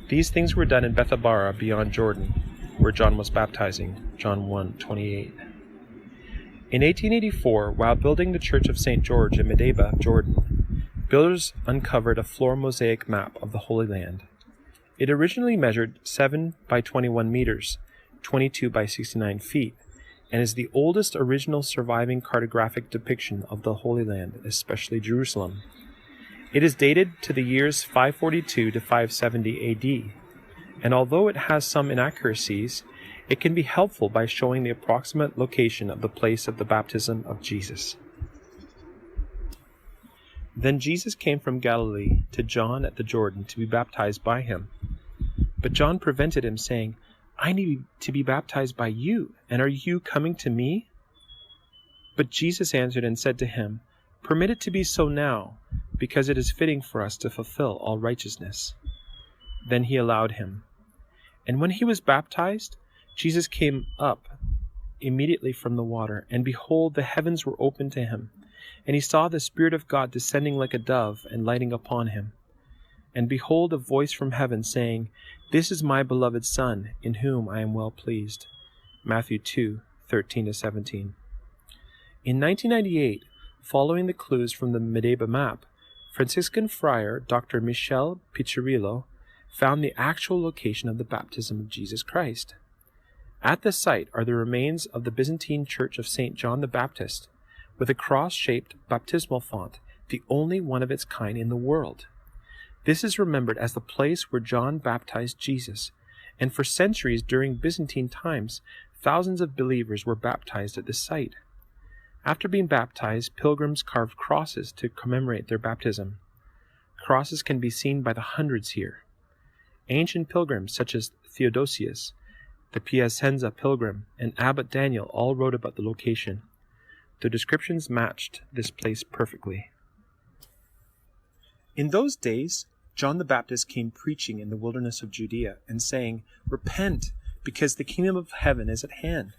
These things were done in Bethabara beyond Jordan, where John was baptizing. John 1:28. In 1884, while building the Church of St. George in Medeba, Jordan, builders uncovered a floor mosaic map of the Holy Land. It originally measured 7 by 21 meters, 22 by 69 feet, and is the oldest original surviving cartographic depiction of the Holy Land, especially Jerusalem. It is dated to the years 542 to 570 AD, and although it has some inaccuracies, it can be helpful by showing the approximate location of the place of the baptism of Jesus. Then Jesus came from Galilee to John at the Jordan to be baptized by him. But John prevented him, saying, "I need to be baptized by you, and are you coming to me?" But Jesus answered and said to him, "Permit it to be so now, because it is fitting for us to fulfill all righteousness." Then he allowed him. And when he was baptized, Jesus came up immediately from the water, and behold, the heavens were opened to him, and he saw the Spirit of God descending like a dove and lighting upon him. And behold, a voice from heaven saying, "This is my beloved Son, in whom I am well pleased." Matthew 2:13-17. In 1998, following the clues from the Medeba map, Franciscan friar Dr. Michel Piccirillo found the actual location of the baptism of Jesus Christ. At the site are the remains of the Byzantine Church of St. John the Baptist, with a cross-shaped baptismal font, the only one of its kind in the world. This is remembered as the place where John baptized Jesus, and for centuries during Byzantine times, thousands of believers were baptized at this site. After being baptized, pilgrims carved crosses to commemorate their baptism. Crosses can be seen by the hundreds here. Ancient pilgrims such as Theodosius, the Piacenza pilgrim, and Abbot Daniel all wrote about the location. The descriptions matched this place perfectly. In those days, John the Baptist came preaching in the wilderness of Judea and saying, "Repent, because the kingdom of heaven is at hand."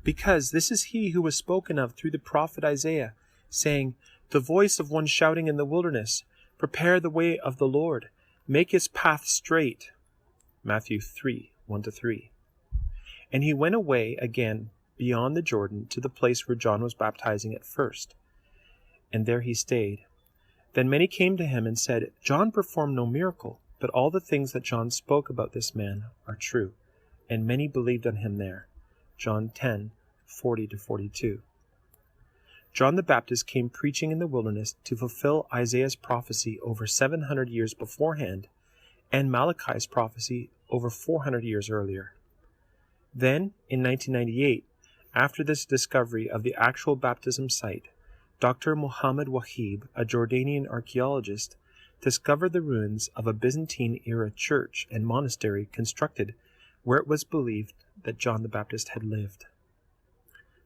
Because this is he who was spoken of through the prophet Isaiah, saying, "The voice of one shouting in the wilderness, prepare the way of the Lord, make his path straight." Matthew 3:1-3. And he went away again beyond the Jordan to the place where John was baptizing at first, and there he stayed. Then many came to him and said, "John performed no miracle, but all the things that John spoke about this man are true." And many believed on him there. John 10:40-42. John the Baptist came preaching in the wilderness to fulfill Isaiah's prophecy over 700 years beforehand, and Malachi's prophecy over 400 years earlier. Then, in 1998, after this discovery of the actual baptism site, Dr. Mohammed Wahib, a Jordanian archaeologist, discovered the ruins of a Byzantine-era church and monastery constructed where it was believed that John the Baptist had lived.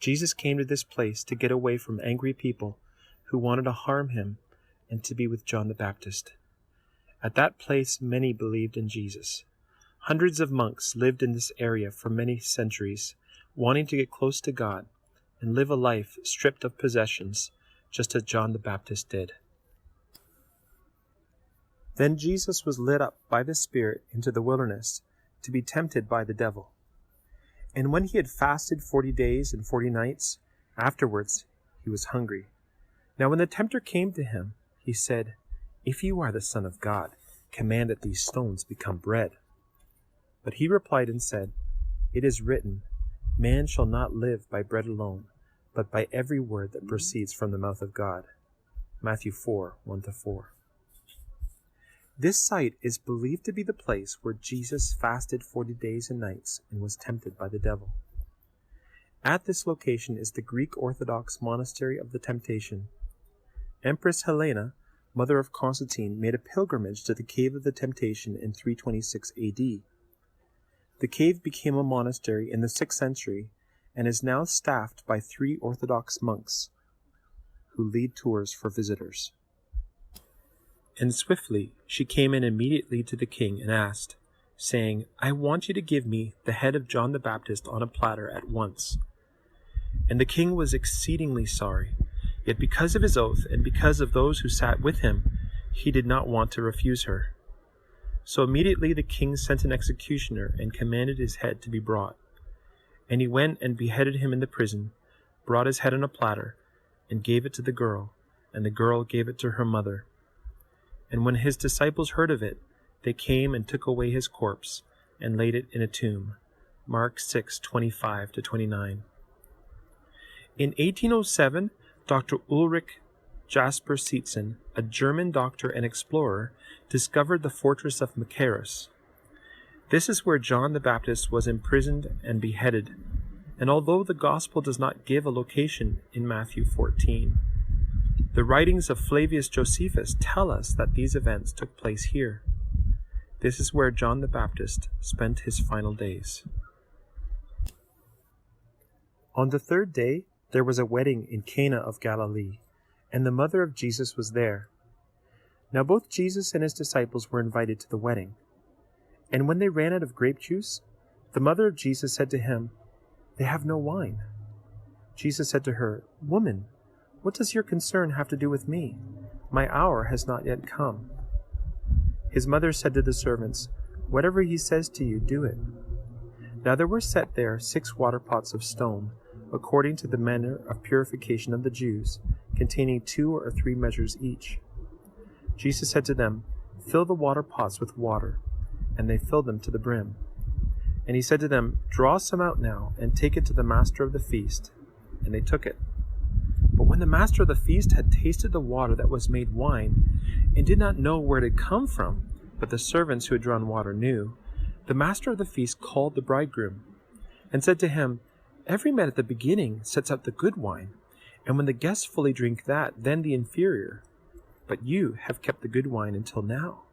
Jesus came to this place to get away from angry people who wanted to harm him and to be with John the Baptist. At that place, many believed in Jesus. Hundreds of monks lived in this area for many centuries, wanting to get close to God and live a life stripped of possessions, just as John the Baptist did. Then Jesus was led up by the Spirit into the wilderness to be tempted by the devil. And when he had fasted 40 days and 40 nights, afterwards he was hungry. Now when the tempter came to him, he said, "If you are the Son of God, command that these stones become bread." But he replied and said, "It is written, man shall not live by bread alone, but by every word that proceeds from the mouth of God." Matthew 4:1-4. This site is believed to be the place where Jesus fasted 40 days and nights and was tempted by the devil. At this location is the Greek Orthodox Monastery of the Temptation. Empress Helena, mother of Constantine, made a pilgrimage to the Cave of the Temptation in 326 AD. The cave became a monastery in the 6th century and is now staffed by 3 Orthodox monks who lead tours for visitors. And swiftly she came in immediately to the king and asked, saying, "I want you to give me the head of John the Baptist on a platter at once." And the king was exceedingly sorry, yet because of his oath and because of those who sat with him, he did not want to refuse her. So immediately the king sent an executioner and commanded his head to be brought. And he went and beheaded him in the prison, brought his head on a platter, and gave it to the girl, and the girl gave it to her mother. And when his disciples heard of it, they came and took away his corpse, and laid it in a tomb. Mark 6:25-29. In 1807, Dr. Ulrich Jasper Seetzen, a German doctor and explorer, discovered the fortress of Machaerus. This is where John the Baptist was imprisoned and beheaded, and although the Gospel does not give a location in Matthew 14, the writings of Flavius Josephus tell us that these events took place here. This is where John the Baptist spent his final days. On the third day, there was a wedding in Cana of Galilee, and the mother of Jesus was there. Now both Jesus and his disciples were invited to the wedding. And when they ran out of grape juice, the mother of Jesus said to him, "They have no wine." Jesus said to her, "Woman, what does your concern have to do with me? My hour has not yet come." His mother said to the servants, "Whatever he says to you, do it." Now there were set there 6 water pots of stone, according to the manner of purification of the Jews, containing 2 or 3 measures each. Jesus said to them, "Fill the water pots with water," and they filled them to the brim. And he said to them, "Draw some out now, and take it to the master of the feast." And they took it. But when the master of the feast had tasted the water that was made wine, and did not know where it had come from, but the servants who had drawn water knew, the master of the feast called the bridegroom, and said to him, "Every man at the beginning sets out the good wine, and when the guests fully drink that, then the inferior. But you have kept the good wine until now."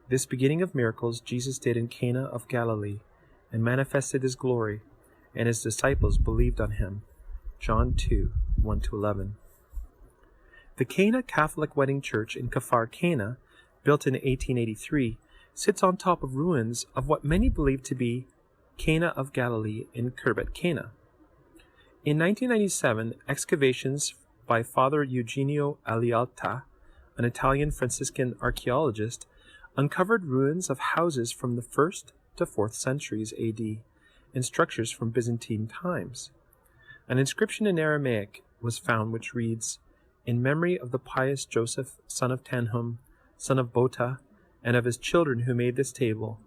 This beginning of miracles Jesus did in Cana of Galilee, and manifested his glory, and his disciples believed on him. John 2:1-11. The Cana Catholic Wedding Church in Kfar Cana, built in 1883, sits on top of ruins of what many believe to be Cana of Galilee in Khirbet Cana. In 1997, excavations by Father Eugenio Alialta, an Italian Franciscan archaeologist, uncovered ruins of houses from the 1st to 4th centuries AD and structures from Byzantine times. An inscription in Aramaic was found which reads, "In memory of the pious Joseph, son of Tanhum, son of Bota, and of his children who made this table,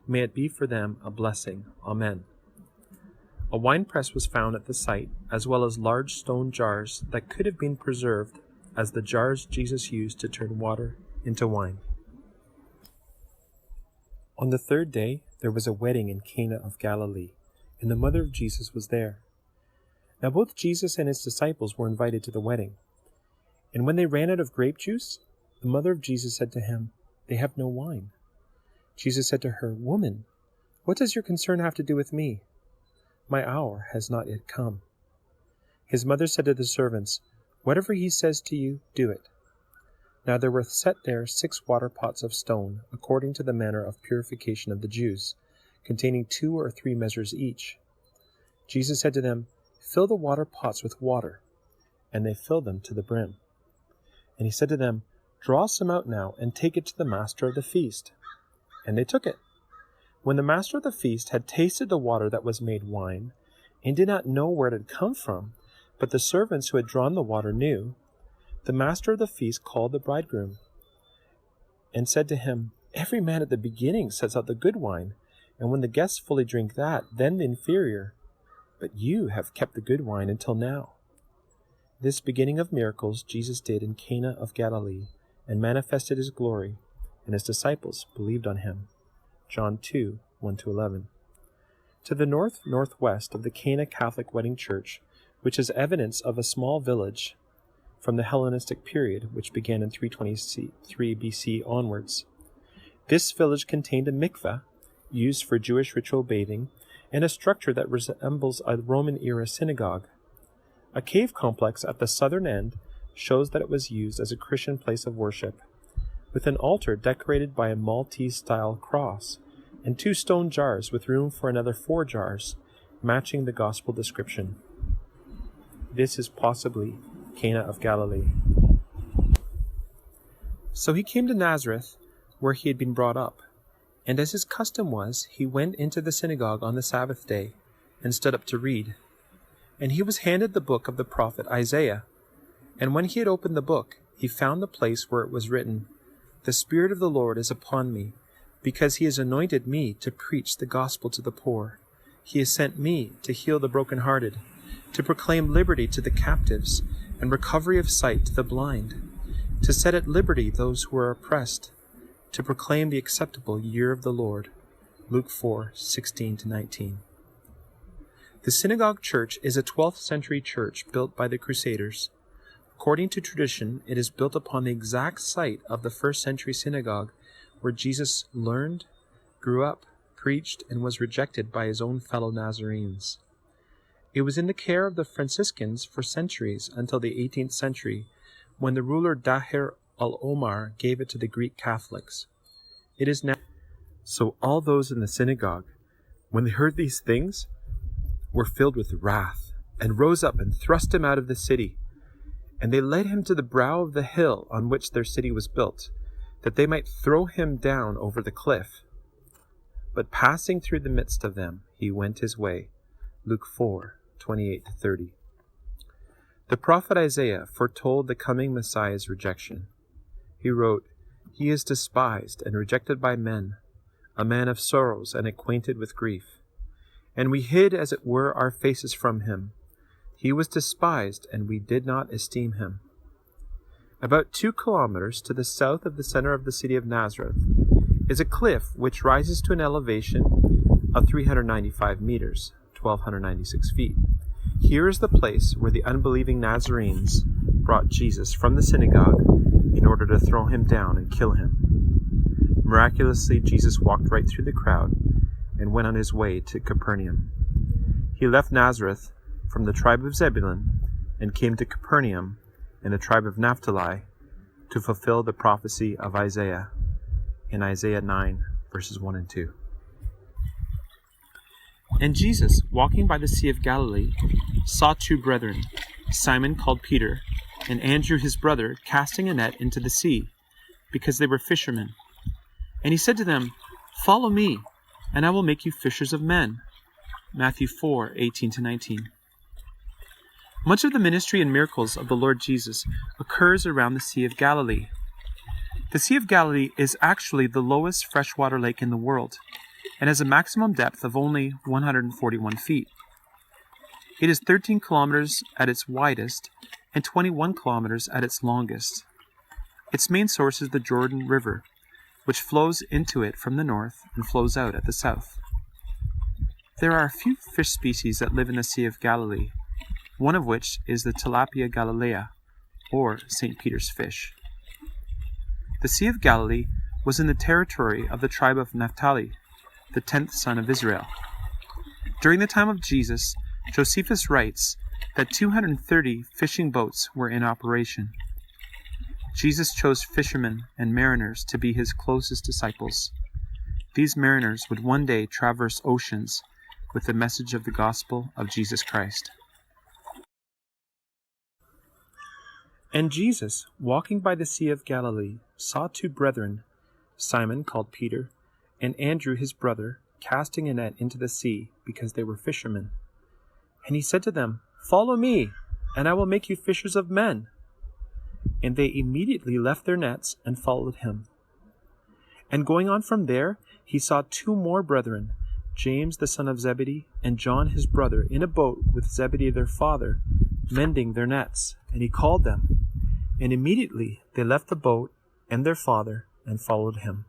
may it be for them a blessing. Amen." A wine press was found at the site, as well as large stone jars that could have been preserved as the jars Jesus used to turn water into wine. On the third day, there was a wedding in Cana of Galilee, and the mother of Jesus was there. Now both Jesus and his disciples were invited to the wedding. And when they ran out of grape juice, the mother of Jesus said to him, "They have no wine." Jesus said to her, "Woman, what does your concern have to do with me? My hour has not yet come." His mother said to the servants, "Whatever he says to you, do it." Now there were set there 6 water pots of stone, according to the manner of purification of the Jews, containing 2 or 3 measures each. Jesus said to them, "Fill the water pots with water," and they filled them to the brim. And he said to them, "Draw some out now, and take it to the master of the feast." And they took it. When the master of the feast had tasted the water that was made wine, and did not know where it had come from, but the servants who had drawn the water knew, the master of the feast called the bridegroom, and said to him, "Every man at the beginning sets out the good wine, and when the guests fully drink that, then the inferior. But you have kept the good wine until now." This beginning of miracles Jesus did in Cana of Galilee, and manifested his glory, and his disciples believed on him. John 2:1-11. To the northwest of the Cana Catholic Wedding Church, which is evidence of a small village from the Hellenistic period, which began in 323 BC onwards. This village contained a mikveh, used for Jewish ritual bathing, and a structure that resembles a Roman-era synagogue. A cave complex at the southern end shows that it was used as a Christian place of worship, with an altar decorated by a Maltese-style cross, and 2 stone jars with room for another 4 jars, matching the gospel description. This is possibly Cana of Galilee. So he came to Nazareth, where he had been brought up, And as his custom was, he went into the synagogue on the Sabbath day, and stood up to read. And he was handed the book of the prophet Isaiah. And when he had opened the book, he found the place where it was written, "The Spirit of the Lord is upon me, because he has anointed me to preach the gospel to the poor. He has sent me to heal the brokenhearted, to proclaim liberty to the captives, and recovery of sight to the blind, to set at liberty those who are oppressed, to proclaim the acceptable year of the Lord." Luke 4:16-19. The synagogue church is a 12th century church built by the Crusaders. According to tradition, it is built upon the exact site of the 1st century synagogue where Jesus learned, grew up, preached, and was rejected by his own fellow Nazarenes. It was in the care of the Franciscans for centuries until the 18th century, when the ruler Daher al-Omar gave it to the Greek Catholics. It is now. So all those in the synagogue, when they heard these things, were filled with wrath, and rose up and thrust him out of the city. And they led him to the brow of the hill on which their city was built, that they might throw him down over the cliff. But passing through the midst of them, he went his way. Luke 4:28-30. The prophet Isaiah foretold the coming Messiah's rejection. He wrote, "He is despised and rejected by men, a man of sorrows and acquainted with grief. And we hid, as it were, our faces from him. He was despised, and we did not esteem him." About 2 kilometers to the south of the center of the city of Nazareth is a cliff which rises to an elevation of 395 meters, 1,296 feet. Here is the place where the unbelieving Nazarenes brought Jesus from the synagogue in order to throw him down and kill him. Miraculously, Jesus walked right through the crowd and went on his way to Capernaum. He left Nazareth from the tribe of Zebulun and came to Capernaum in the tribe of Naphtali to fulfill the prophecy of Isaiah in Isaiah 9, verses 1 and 2. And Jesus, walking by the Sea of Galilee, saw 2 brethren, Simon called Peter, and Andrew his brother, casting a net into the sea, because they were fishermen. And he said to them, "Follow me, and I will make you fishers of men." Matthew 4:18-19. Much of the ministry and miracles of the Lord Jesus occurs around the Sea of Galilee. The Sea of Galilee is actually the lowest freshwater lake in the world, and has a maximum depth of only 141 feet. It is 13 kilometers at its widest and 21 kilometers at its longest. Its main source is the Jordan River, which flows into it from the north and flows out at the south. There are a few fish species that live in the Sea of Galilee, one of which is the Tilapia galilea, or St. Peter's fish. The Sea of Galilee was in the territory of the tribe of Naphtali, the 10th son of Israel. During the time of Jesus, Josephus writes that 230 fishing boats were in operation. Jesus chose fishermen and mariners to be his closest disciples. These mariners would one day traverse oceans with the message of the gospel of Jesus Christ. And Jesus, walking by the Sea of Galilee, saw 2 brethren, Simon called Peter, and Andrew his brother, casting a net into the sea, because they were fishermen. And he said to them, "Follow me, and I will make you fishers of men." And they immediately left their nets and followed him. And going on from there, he saw 2 more brethren, James the son of Zebedee, and John his brother, in a boat with Zebedee their father, mending their nets. And he called them. And immediately they left the boat and their father and followed him.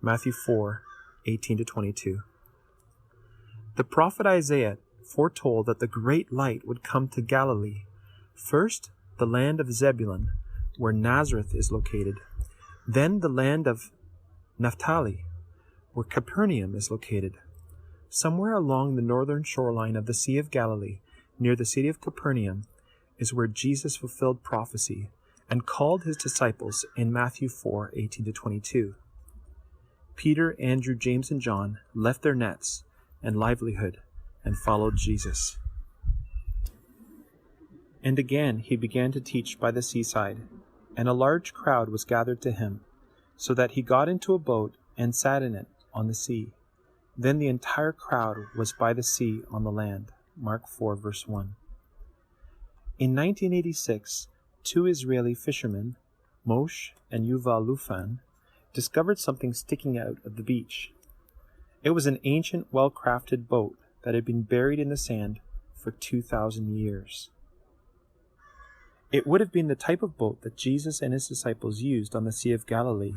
Matthew 4:18-22. The prophet Isaiah foretold that the great light would come to Galilee. First, the land of Zebulun, where Nazareth is located. Then the land of Naphtali, where Capernaum is located. Somewhere along the northern shoreline of the Sea of Galilee, near the city of Capernaum, is where Jesus fulfilled prophecy and called his disciples in Matthew 4:18-22. Peter, Andrew, James, and John left their nets and livelihood and followed Jesus. And again he began to teach by the seaside, and a large crowd was gathered to him, so that he got into a boat and sat in it, on the sea. Then the entire crowd was by the sea on the land. Mark 4, verse 1. In 1986, two Israeli fishermen, Moshe and Yuval Lufan, discovered something sticking out of the beach. It was an ancient, well-crafted boat that had been buried in the sand for 2,000 years. It would have been the type of boat that Jesus and his disciples used on the Sea of Galilee.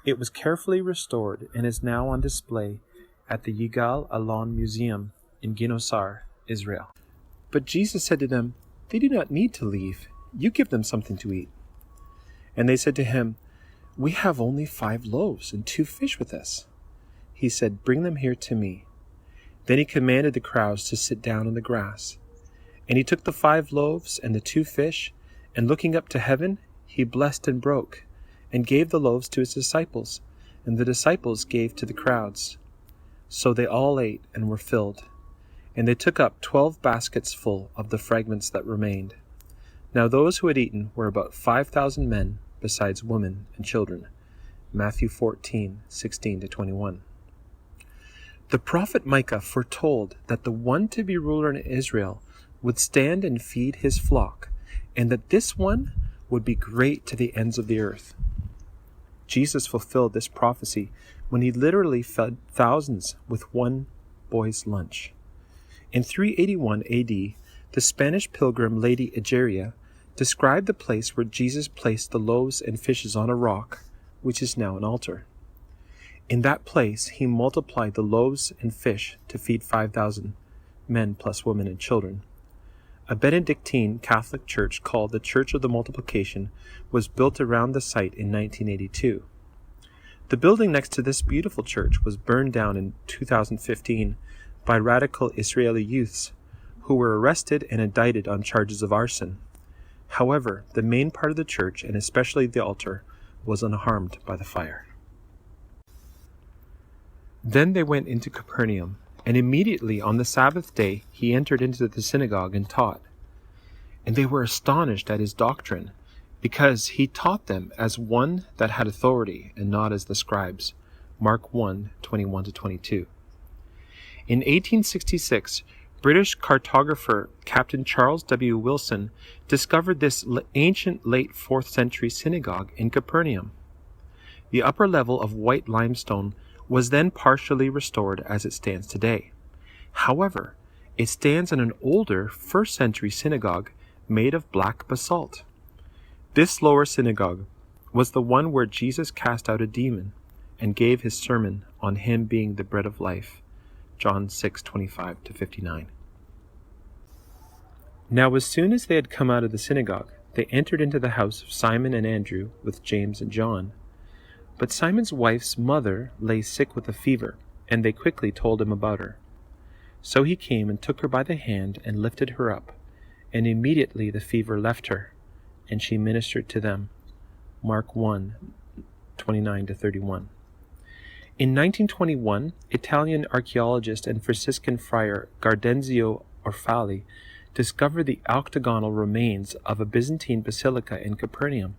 It was carefully restored and is now on display at the Yigal Allon Museum in Ginosar, Israel. But Jesus said to them, "They do not need to leave. You give them something to eat." And they said to him, "We have only 5 loaves and 2 fish with us." He said, "Bring them here to me." Then he commanded the crowds to sit down on the grass. And he took the 5 loaves and the 2 fish, and looking up to heaven, he blessed and broke, and gave the loaves to his disciples, and the disciples gave to the crowds. So they all ate and were filled. And they took up 12 baskets full of the fragments that remained. Now those who had eaten were about 5,000 men, besides women and children. Matthew 14:16-21. The prophet Micah foretold that the one to be ruler in Israel would stand and feed his flock, and that this one would be great to the ends of the earth. Jesus fulfilled this prophecy when he literally fed thousands with one boy's lunch. In 381 AD, the Spanish pilgrim Lady Egeria described the place where Jesus placed the loaves and fishes on a rock, which is now an altar. In that place, he multiplied the loaves and fish to feed 5,000 men plus women and children. A Benedictine Catholic church called the Church of the Multiplication was built around the site in 1982. The building next to this beautiful church was burned down in 2015 by radical Israeli youths who were arrested and indicted on charges of arson. However, the main part of the church, and especially the altar, was unharmed by the fire. Then they went into Capernaum, and immediately on the Sabbath day he entered into the synagogue and taught. And they were astonished at his doctrine, because he taught them as one that had authority, and not as the scribes. Mark 1:21-22. In 1866, British cartographer Captain Charles W. Wilson discovered this ancient late 4th century synagogue in Capernaum. The upper level of white limestone was then partially restored as it stands today. However, it stands in an older 1st century synagogue made of black basalt. This lower synagogue was the one where Jesus cast out a demon and gave his sermon on him being the bread of life. John 6:25-59. Now as soon as they had come out of the synagogue, they entered into the house of Simon and Andrew with James and John. But Simon's wife's mother lay sick with a fever, and they quickly told him about her. So he came and took her by the hand and lifted her up, and immediately the fever left her, and she ministered to them. Mark 1:29-31. In 1921, Italian archaeologist and Franciscan friar Gardenzio Orfali discovered the octagonal remains of a Byzantine basilica in Capernaum.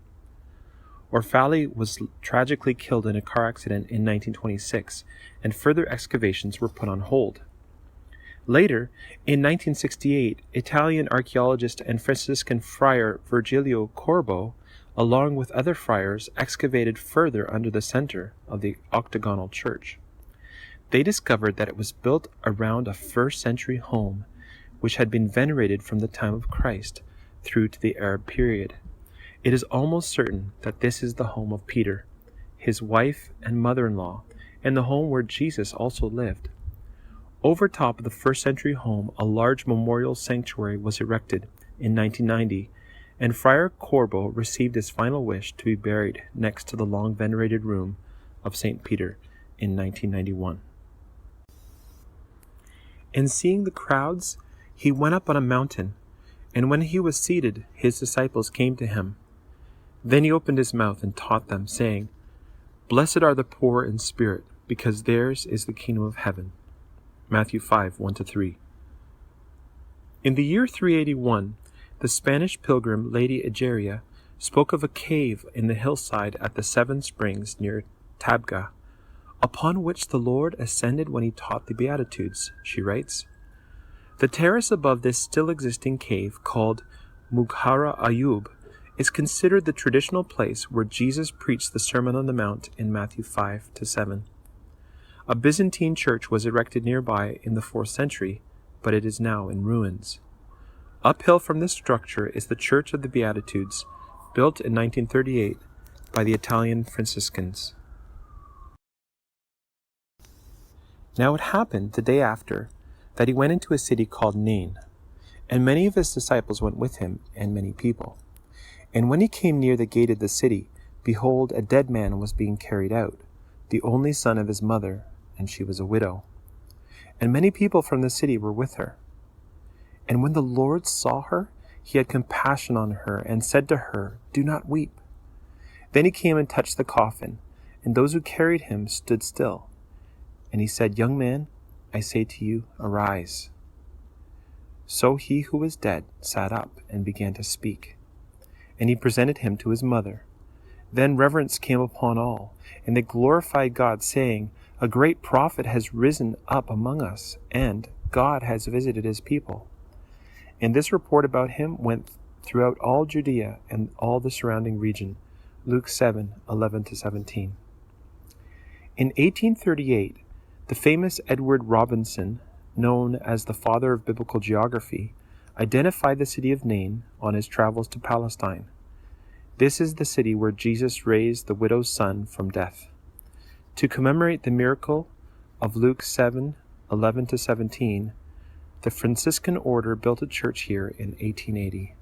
Orfali was tragically killed in a car accident in 1926, and further excavations were put on hold. Later, in 1968, Italian archaeologist and Franciscan friar Virgilio Corbo, along with other friars, excavated further under the center of the octagonal church. They discovered that it was built around a 1st century home, which had been venerated from the time of Christ through to the Arab period. It is almost certain that this is the home of Peter, his wife and mother-in-law, and the home where Jesus also lived. Over top of the 1st century home, a large memorial sanctuary was erected in 1990, and Friar Corbo received his final wish to be buried next to the long-venerated room of St. Peter in 1991. And seeing the crowds, he went up on a mountain, and when he was seated, his disciples came to him. Then he opened his mouth and taught them, saying, "Blessed are the poor in spirit, because theirs is the kingdom of heaven." Matthew 5:1-3. In the year 381, the Spanish pilgrim Lady Egeria spoke of a cave in the hillside at the 7 springs near Tabga, upon which the Lord ascended when he taught the Beatitudes, she writes. The terrace above this still existing cave, called Mughara Ayub, is considered the traditional place where Jesus preached the Sermon on the Mount in Matthew 5-7. A Byzantine church was erected nearby in the 4th century, but it is now in ruins. Uphill from this structure is the Church of the Beatitudes, built in 1938 by the Italian Franciscans. Now it happened the day after that he went into a city called Nain, and many of his disciples went with him, and many people. And when he came near the gate of the city, behold, a dead man was being carried out, the only son of his mother, and she was a widow. And many people from the city were with her. And when the Lord saw her, he had compassion on her, and said to her, Do not weep. Then he came and touched the coffin, and those who carried him stood still. And he said, Young man, I say to you, arise. So he who was dead sat up and began to speak. And he presented him to his mother. Then reverence came upon all, and they glorified God, saying, A great prophet has risen up among us, and God has visited his people. And this report about him went throughout all Judea and all the surrounding region. Luke 7:11-17. In 1838, the famous Edward Robinson, known as the father of biblical geography, identified the city of Nain on his travels to Palestine. This is the city where Jesus raised the widow's son from death. To commemorate the miracle of Luke 7:11-17, the Franciscan order built a church here in 1880.